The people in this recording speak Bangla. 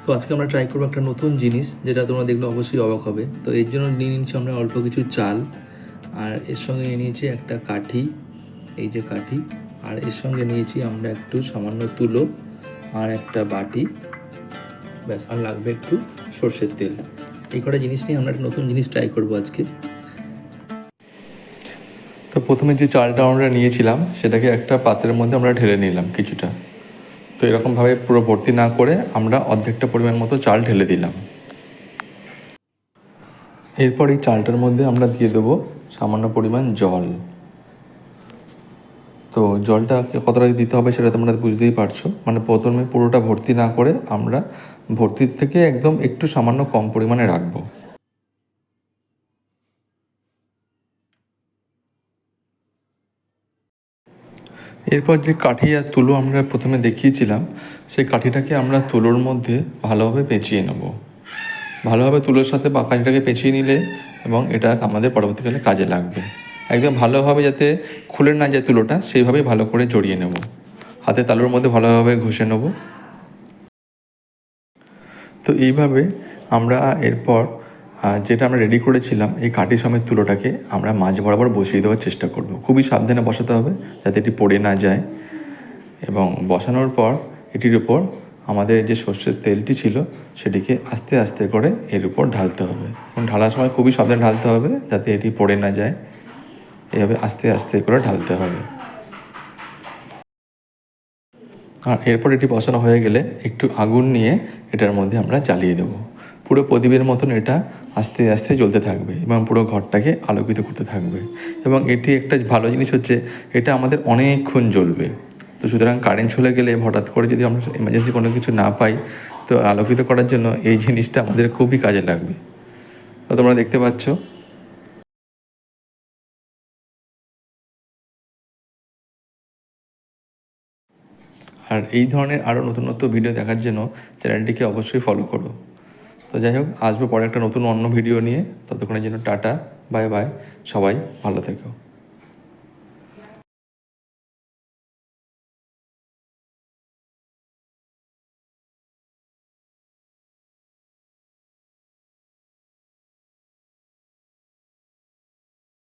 তো আজকে আমরা ট্রাই করবো একটা নতুন জিনিস, যেটা তোমরা দেখলে অবশ্যই অবাক হবে। তো এর জন্য নিয়ে নিচ্ছি আমরা অল্প কিছু চাল, আর এর সঙ্গে নিয়ে নিয়েছি একটা কাঠি, এই যে কাঠি, আর এর সঙ্গে নিয়েছি আমরা একটু সামান্য তুলো আর একটা বাটি, ব্যাস। আর লাগবে একটু সর্ষের তেল। এই কটা জিনিস নিয়ে আমরা একটা নতুন জিনিস ট্রাই করবো আজকে। তো প্রথমে যে চালটা আমরা নিয়েছিলাম সেটাকে একটা পাত্রের মধ্যে আমরা ঢেলে নিলাম কিছুটা। তো এরকমভাবে পুরো ভর্তি না করে আমরা অর্ধেকটা পরিমাণ মতো চাল ঢেলে দিলাম। এরপর এই চালটার মধ্যে আমরা দিয়ে দেবো সামান্য পরিমাণ জল। তো জলটা কতটা দিতে হবে সেটা তোমরা বুঝতেই পারছো। মানে প্রথমে পুরোটা ভর্তি না করে আমরা ভর্তির থেকে একদম একটু সামান্য কম পরিমাণে রাখবো। এরপর যে কাঠি আর তুলো আমরা প্রথমে দেখিয়েছিলাম, সেই কাঠিটাকে আমরা তুলোর মধ্যে ভালোভাবে পেঁচিয়ে নেব। ভালোভাবে তুলোর সাথে কাঠিটাকে পেঁচিয়ে নিলে এবং এটা আমাদের পরবর্তীকালে কাজে লাগবে। একদম ভালোভাবে যাতে খুলে না যায় তুলোটা, সেইভাবেই ভালো করে জড়িয়ে নেব। হাতে তালুর মধ্যে ভালোভাবে ঘষে নেব। তো এইভাবে আমরা এরপর যেটা আমরা রেডি করেছিলাম এই কাঠি সমেত তুলোটাকে আমরা মাঝ বরাবর বসিয়ে দেওয়ার চেষ্টা করব। খুবই সাবধানে বসাতে হবে যাতে এটি পড়ে না যায়। এবং বসানোর পর এটির উপর আমাদের যে সর্ষের তেলটি ছিল সেটিকে আস্তে আস্তে করে এর উপর ঢালতে হবে। এবং ঢালার সময় খুবই সাবধানে ঢালতে হবে যাতে এটি পড়ে না যায়। এভাবে আস্তে আস্তে করে ঢালতে হবে। আর এরপর এটি বসানো হয়ে গেলে একটু আগুন নিয়ে এটার মধ্যে আমরা জ্বালিয়ে দেবো। পুরো প্রদীপের মতন এটা আস্তে আস্তে জ্বলতে থাকবে এবং পুরো ঘরটাকে আলোকিত করতে থাকবে। এবং এটি একটা ভালো জিনিস হচ্ছে, এটা আমাদের অনেকক্ষণ জ্বলবে। তো সুতরাং কারেন্ট চলে গেলে হঠাৎ করে যদি আমরা এমার্জেন্সি কোনো কিছু না পাই, তো আলোকিত করার জন্য এই জিনিসটা আমাদের খুবই কাজে লাগবে। তো তোমরা দেখতে পাচ্ছ। আর এই ধরনের আরও নতুন নতুন ভিডিও দেখার জন্য চ্যানেলটিকে অবশ্যই ফলো করো। তো যাই হোক, আসবো পরে একটা নতুন অন্য ভিডিও নিয়ে। ততক্ষণের জন্য টাটা, বাই বাই, সবাই ভালো থেকো।